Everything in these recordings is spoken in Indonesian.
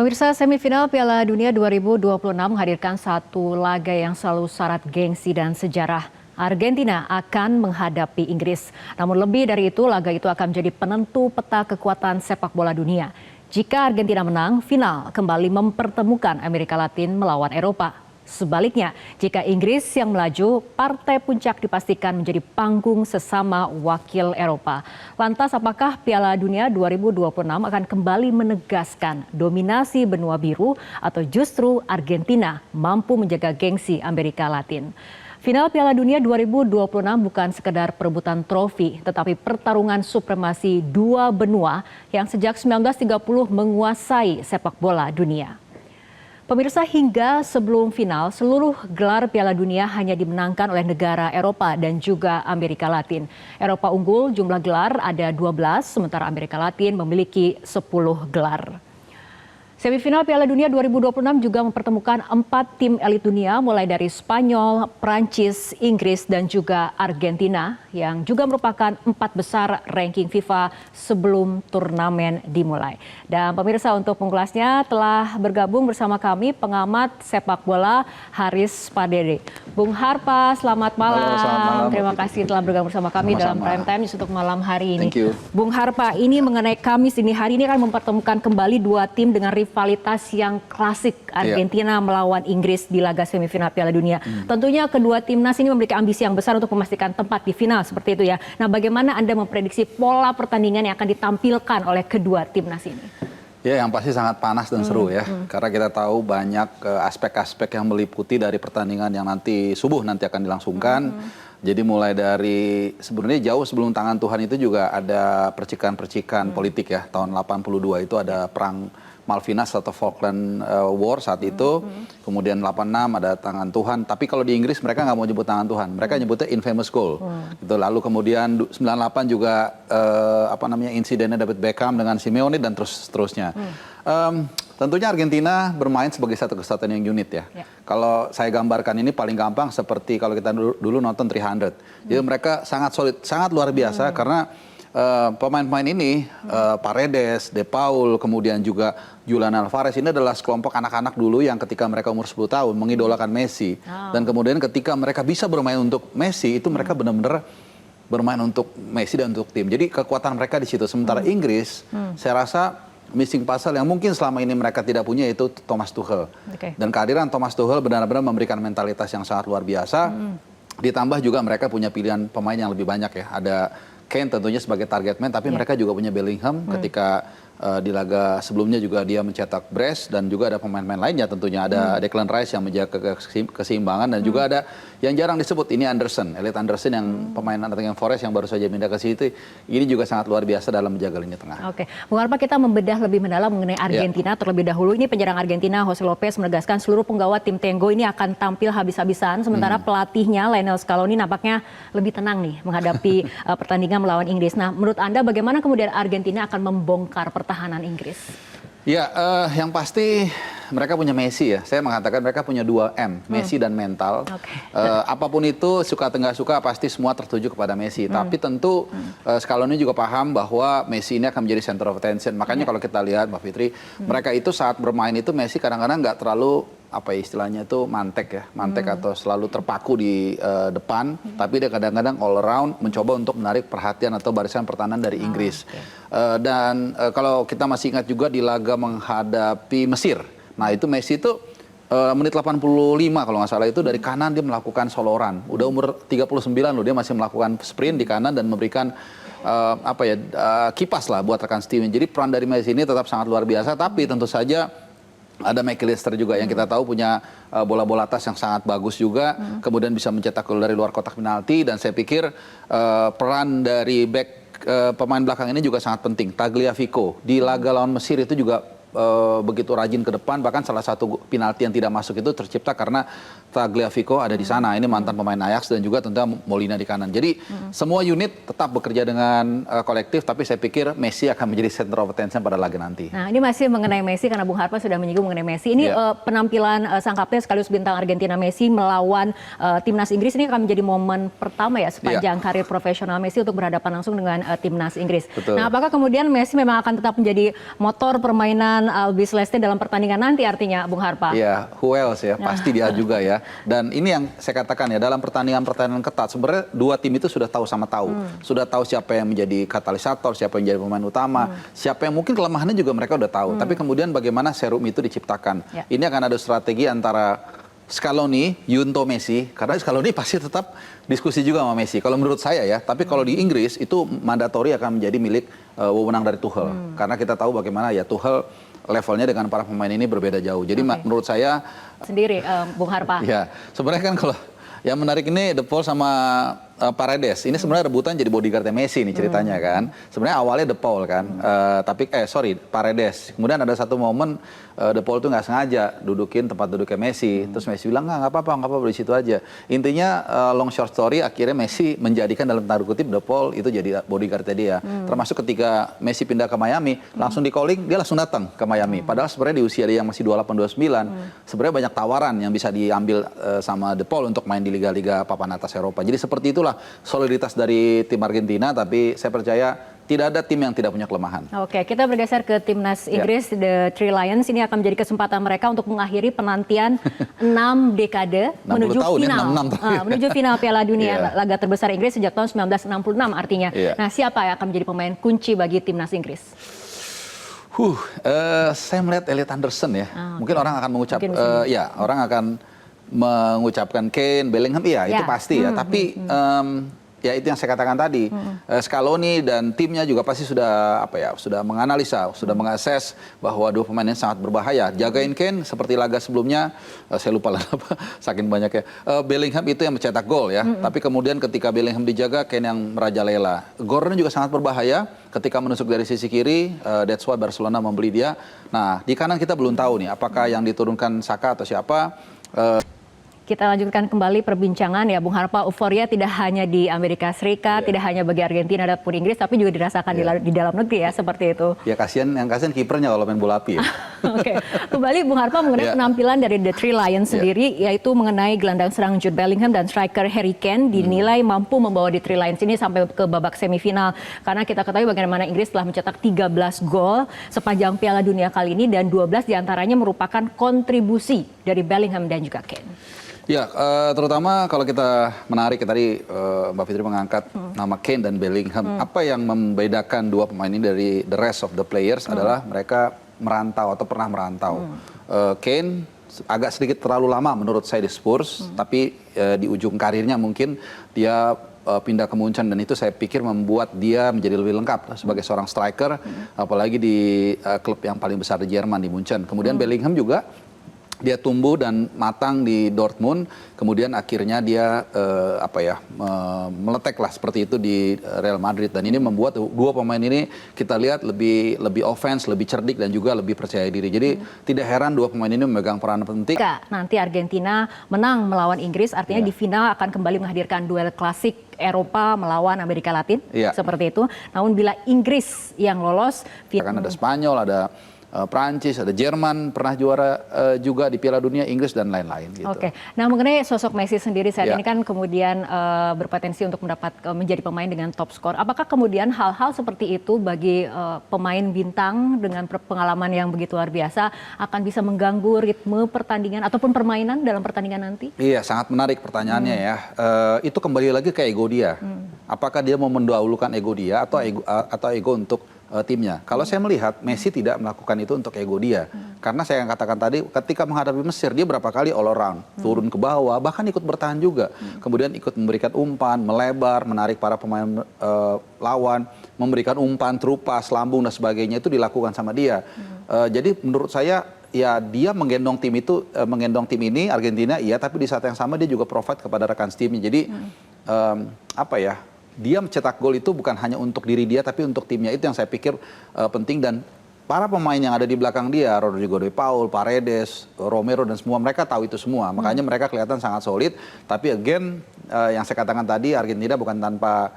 Pemirsa, semifinal Piala Dunia 2026 menghadirkan satu laga yang selalu syarat gengsi dan sejarah. Argentina akan menghadapi Inggris. Namun lebih dari itu, laga itu akan menjadi penentu peta kekuatan sepak bola dunia. Jika Argentina menang, final kembali mempertemukan Amerika Latin melawan Eropa. Sebaliknya, jika Inggris yang melaju, partai puncak dipastikan menjadi panggung sesama wakil Eropa. Lantas, apakah Piala Dunia 2026 akan kembali menegaskan dominasi benua biru atau justru Argentina mampu menjaga gengsi Amerika Latin? Final Piala Dunia 2026 bukan sekedar perebutan trofi, tetapi pertarungan supremasi dua benua yang sejak 1930 menguasai sepak bola dunia. Pemirsa, hingga sebelum final, seluruh gelar Piala Dunia hanya dimenangkan oleh negara Eropa dan juga Amerika Latin. Eropa unggul jumlah gelar ada 12, sementara Amerika Latin memiliki 10 gelar. Semifinal Piala Dunia 2026 juga mempertemukan 4 tim elit dunia mulai dari Spanyol, Prancis, Inggris dan juga Argentina yang juga merupakan 4 besar ranking FIFA sebelum turnamen dimulai. Dan pemirsa, untuk mengulasnya telah bergabung bersama kami pengamat sepak bola Haris Pardede. Bung Harpa, selamat malam. Halo, selamat malam. Terima kasih telah bergabung bersama kami dalam Prime Time News untuk malam hari ini. Thank you. Bung Harpa, ini mengenai Kamis dini hari ini akan mempertemukan kembali dua tim dengan rivalitas yang klasik, Argentina melawan Inggris di laga semifinal Piala Dunia. Tentunya kedua timnas ini memiliki ambisi yang besar untuk memastikan tempat di final seperti itu ya. Nah, bagaimana Anda memprediksi pola pertandingan yang akan ditampilkan oleh kedua timnas ini? Ya, yang pasti sangat panas dan seru ya. Karena kita tahu banyak aspek-aspek yang meliputi dari pertandingan yang nanti subuh nanti akan dilangsungkan. Jadi mulai dari sebenarnya jauh sebelum tangan Tuhan itu juga ada percikan-percikan politik ya. Tahun 82 itu ada perang Malvinas atau Falkland War saat itu. Kemudian 86 ada tangan Tuhan. Tapi kalau di Inggris mereka nggak mau nyebut tangan Tuhan. Mereka nyebutnya infamous goal. Gitu. Lalu kemudian 98 juga insidennya David Beckham dengan Simeone dan seterusnya. Tentunya Argentina bermain sebagai satu kesatuan yang unit ya. Kalau saya gambarkan ini paling gampang seperti kalau kita dulu nonton 300. Jadi mereka sangat solid, sangat luar biasa karena pemain-pemain ini, Paredes, De Paul, kemudian juga Julian Alvarez, ini adalah sekelompok anak-anak dulu yang ketika mereka umur 10 tahun mengidolakan Messi. Dan kemudian ketika mereka bisa bermain untuk Messi, itu mereka benar-benar bermain untuk Messi dan untuk tim. Jadi kekuatan mereka di situ. Sementara Inggris, saya rasa missing puzzle yang mungkin selama ini mereka tidak punya itu Thomas Tuchel. Dan kehadiran Thomas Tuchel benar-benar memberikan mentalitas yang sangat luar biasa. Ditambah juga mereka punya pilihan pemain yang lebih banyak ya. Ada Kane tentunya sebagai target man, tapi mereka juga punya Bellingham ketika di laga sebelumnya juga dia mencetak brace, dan juga ada pemain-pemain lainnya tentunya. Ada Declan Rice yang menjaga keseimbangan, dan juga ada yang jarang disebut, ini Elliot Anderson yang pemain Nottingham Forest yang baru saja pindah ke situ. Ini juga sangat luar biasa dalam menjaga lini tengah. Oke, Bung Harpa, kita membedah lebih mendalam mengenai Argentina terlebih dahulu. Ini penyerang Argentina Jose Lopez menegaskan seluruh penggawa tim Tengo ini akan tampil habis-habisan, sementara pelatihnya Lionel Scaloni nampaknya lebih tenang nih menghadapi pertandingan melawan Inggris. Nah, menurut Anda bagaimana kemudian Argentina akan membongkar pertahanan Inggris? Ya, yang pasti mereka punya Messi ya. Saya mengatakan mereka punya 2M, Messi dan mental. Apapun itu, suka atau nggak suka, pasti semua tertuju kepada Messi. Tapi tentu Scaloni juga paham bahwa Messi ini akan menjadi center of attention. Makanya kalau kita lihat, Mbak Fitri, mereka itu saat bermain itu Messi kadang-kadang nggak terlalu istilahnya itu mantek atau selalu terpaku di depan, tapi dia kadang-kadang all around mencoba untuk menarik perhatian atau barisan pertahanan dari Inggris. Dan kalau kita masih ingat juga di laga menghadapi Mesir, nah itu Messi itu menit 85 kalau nggak salah itu dari kanan dia melakukan soloran, udah umur 39 loh, dia masih melakukan sprint di kanan dan memberikan kipas lah buat rekan Steven. Jadi peran dari Messi ini tetap sangat luar biasa, tapi tentu saja ada McAllister juga yang kita tahu punya bola-bola atas yang sangat bagus juga, kemudian bisa mencetak gol dari luar kotak penalti, dan saya pikir peran dari pemain belakang ini juga sangat penting. Tagliafico di laga lawan Mesir itu juga begitu rajin ke depan, bahkan salah satu penalti yang tidak masuk itu tercipta karena Tagliafico ada di sana. Ini mantan pemain Ajax, dan juga tentu Molina di kanan. Jadi semua unit tetap bekerja dengan kolektif, tapi saya pikir Messi akan menjadi center of attention pada laga nanti. Nah, ini masih mengenai Messi karena Bung Harpa sudah menyinggung mengenai Messi. Ini penampilan sang kapten sekaligus bintang Argentina Messi melawan timnas Inggris ini akan menjadi momen pertama ya sepanjang karir profesional Messi untuk berhadapan langsung dengan timnas Inggris. Nah, apakah kemudian Messi memang akan tetap menjadi motor permainan dengan Albi Celeste dalam pertandingan nanti artinya, Bung Harpa? Ya, who else ya, pasti dia juga ya. Dan ini yang saya katakan ya, dalam pertandingan-pertandingan ketat, sebenarnya dua tim itu sudah tahu sama tahu. Sudah tahu siapa yang menjadi katalisator, siapa yang menjadi pemain utama, siapa yang mungkin kelemahannya juga mereka udah tahu. Tapi kemudian bagaimana serum itu diciptakan. Ya. Ini akan ada strategi antara Scaloni, Junto, Messi, karena Scaloni pasti tetap diskusi juga sama Messi. Kalau menurut saya ya, tapi kalau di Inggris itu mandatori akan menjadi milik wewenang dari Tuchel. Karena kita tahu bagaimana ya Tuchel levelnya dengan para pemain ini berbeda jauh. Jadi menurut saya sendiri, Bung Harpa. ya sebenarnya kan kalau yang menarik ini De Paul sama Paredes. Ini sebenarnya rebutan jadi bodyguardnya Messi nih ceritanya kan. Sebenarnya awalnya De Paul kan, tapi Paredes. Kemudian ada satu momen De Paul tuh nggak sengaja dudukin tempat duduknya Messi. Terus Messi bilang nggak apa-apa di situ aja. Intinya long short story akhirnya Messi menjadikan dalam tanda kutip De Paul itu jadi bodyguardnya dia. Termasuk ketika Messi pindah ke Miami, langsung di calling dia langsung datang ke Miami. Padahal sebenarnya di usia dia yang masih 28-29, sebenarnya banyak tawaran yang bisa diambil sama De Paul untuk main di liga-liga papan atas Eropa. Jadi seperti itulah soliditas dari tim Argentina, tapi saya percaya tidak ada tim yang tidak punya kelemahan. Oke, kita bergeser ke timnas Inggris, The Three Lions. Ini akan menjadi kesempatan mereka untuk mengakhiri penantian 6 dekade menuju final. Menuju final Piala Dunia, laga terbesar Inggris sejak tahun 1966 artinya. Nah, siapa yang akan menjadi pemain kunci bagi timnas Inggris? Saya melihat Elliot Anderson ya. Mungkin orang akan orang akan mengucapkan Kane, Bellingham, itu pasti ya. Tapi ya itu yang saya katakan tadi, Scaloni dan timnya juga pasti sudah menganalisa, sudah mengakses bahwa dua pemain ini sangat berbahaya. Jagain Kane seperti laga sebelumnya, saya lupa lah apa, saking banyaknya. Bellingham itu yang mencetak gol ya, tapi kemudian ketika Bellingham dijaga, Kane yang merajalela. Gordon juga sangat berbahaya ketika menusuk dari sisi kiri, that's why Barcelona membeli dia. Nah, di kanan kita belum tahu nih, apakah yang diturunkan Saka atau siapa. Kita lanjutkan kembali perbincangan ya, Bung Harpa. Euforia tidak hanya di Amerika Serikat, tidak hanya bagi Argentina ataupun Inggris, tapi juga dirasakan di dalam negeri ya, seperti itu. Ya kasihan kipernya kalau main bola api ya. Oke, kembali Bung Harpa mengenai penampilan dari The Three Lions sendiri, yaitu mengenai gelandang serang Jude Bellingham dan striker Harry Kane dinilai mampu membawa The Three Lions ini sampai ke babak semifinal. Karena kita ketahui bagaimana Inggris telah mencetak 13 gol sepanjang Piala Dunia kali ini dan 12 diantaranya merupakan kontribusi dari Bellingham dan juga Kane. Ya, terutama kalau kita menarik tadi Mbak Fitri mengangkat nama Kane dan Bellingham. Apa yang membedakan dua pemain ini dari the rest of the players adalah mereka merantau atau pernah merantau. Kane agak sedikit terlalu lama menurut saya di Spurs, tapi di ujung karirnya mungkin dia pindah ke Munchen dan itu saya pikir membuat dia menjadi lebih lengkap sebagai seorang striker, apalagi di klub yang paling besar di Jerman, di Munchen. Kemudian Bellingham juga dia tumbuh dan matang di Dortmund, kemudian akhirnya dia meletek lah seperti itu di Real Madrid, dan ini membuat dua pemain ini kita lihat lebih offense, lebih cerdik dan juga lebih percaya diri. Jadi tidak heran dua pemain ini memegang peran penting. Nanti Argentina menang melawan Inggris, artinya di final akan kembali menghadirkan duel klasik Eropa melawan Amerika Latin, seperti itu. Namun bila Inggris yang lolos, akan ada Spanyol, ada Prancis, ada Jerman pernah juara juga di Piala Dunia, Inggris dan lain-lain. Gitu. Oke, nah mengenai sosok Messi sendiri saat ini kan kemudian berpotensi untuk menjadi pemain dengan top skor. Apakah kemudian hal-hal seperti itu bagi pemain bintang dengan pengalaman yang begitu luar biasa akan bisa mengganggu ritme pertandingan ataupun permainan dalam pertandingan nanti? Iya, sangat menarik pertanyaannya ya. Itu kembali lagi ke ego dia. Apakah dia mau mendahulukan ego dia atau ego untuk timnya. Kalau saya melihat Messi tidak melakukan itu untuk ego dia. Karena saya yang katakan tadi, ketika menghadapi Mesir dia berapa kali all around, turun ke bawah, bahkan ikut bertahan juga. Kemudian ikut memberikan umpan, melebar, menarik para pemain lawan, memberikan umpan, terupas, lambung dan sebagainya, itu dilakukan sama dia. Jadi menurut saya ya dia menggendong tim ini Argentina, iya, tapi di saat yang sama dia juga provide kepada rekan timnya. Jadi dia mencetak gol itu bukan hanya untuk diri dia, tapi untuk timnya. Itu yang saya pikir penting, dan para pemain yang ada di belakang dia, Rodrigo de Paul, Paredes, Romero, dan semua, mereka tahu itu semua. Makanya mereka kelihatan sangat solid. Tapi again, yang saya katakan tadi, Argentina bukan tanpa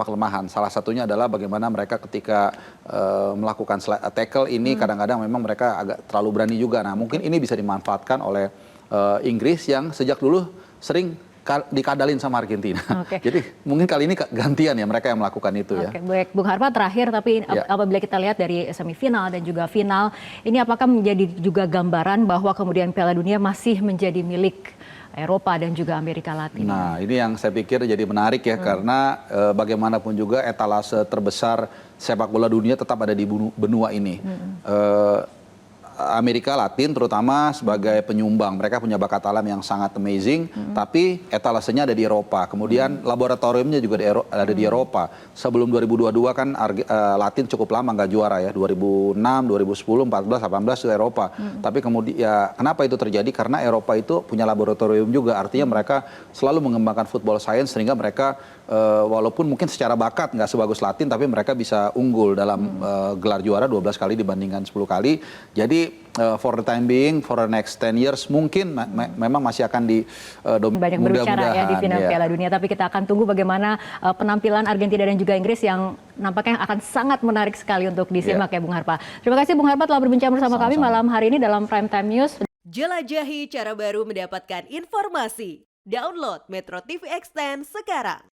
kelemahan. Salah satunya adalah bagaimana mereka ketika melakukan tackle ini, kadang-kadang memang mereka agak terlalu berani juga. Nah, mungkin ini bisa dimanfaatkan oleh Inggris yang sejak dulu sering dikadalin sama Argentina. Oke. Jadi mungkin kali ini gantian ya mereka yang melakukan itu ya. Oke, baik Bung Harpa terakhir, tapi apabila kita lihat dari semifinal dan juga final, ini apakah menjadi juga gambaran bahwa kemudian Piala Dunia masih menjadi milik Eropa dan juga Amerika Latin? Nah, ini yang saya pikir jadi menarik ya, karena bagaimanapun juga etalase terbesar sepak bola dunia tetap ada di benua ini. Amerika Latin terutama sebagai penyumbang, mereka punya bakat alam yang sangat amazing, tapi etalasenya ada di Eropa. Kemudian laboratoriumnya juga ada di Eropa. Sebelum 2022 kan Latin cukup lama nggak juara ya, 2006, 2010, 14, 18 itu Eropa. Tapi kemudian ya kenapa itu terjadi? Karena Eropa itu punya laboratorium juga, artinya mereka selalu mengembangkan football science sehingga mereka walaupun mungkin secara bakat nggak sebagus Latin, tapi mereka bisa unggul dalam gelar juara 12 kali dibandingkan 10 kali. Jadi for the time being, for the next 10 years mungkin memang masih akan banyak berbicara ya di final Piala Dunia, tapi kita akan tunggu bagaimana penampilan Argentina dan juga Inggris yang nampaknya akan sangat menarik sekali untuk disimak ya Bung Harpa. Terima kasih Bung Harpa telah berbincang bersama kami malam hari ini dalam Prime Time News. Jelajahi cara baru mendapatkan informasi. Download Metro TV Extend sekarang.